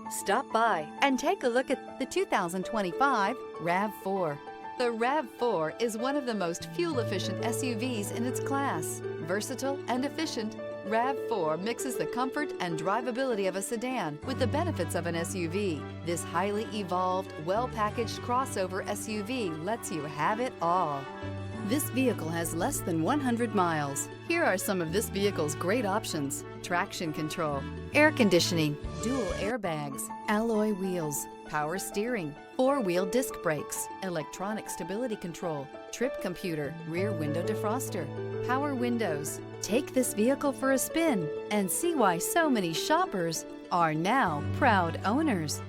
Stop by and take a look at the 2025 RAV4. The RAV4 is one of the most fuel-efficient SUVs in its class. Versatile and efficient, RAV4 mixes the comfort and drivability of a sedan with the benefits of an SUV. This highly evolved, well-packaged crossover SUV lets you have it all. This vehicle has less than 100 miles. Here are some of this vehicle's great options: traction control, air conditioning, dual airbags, alloy wheels, power steering, four-wheel disc brakes, electronic stability control, trip computer, rear window defroster, power windows. Take this vehicle for a spin and see why so many shoppers are now proud owners.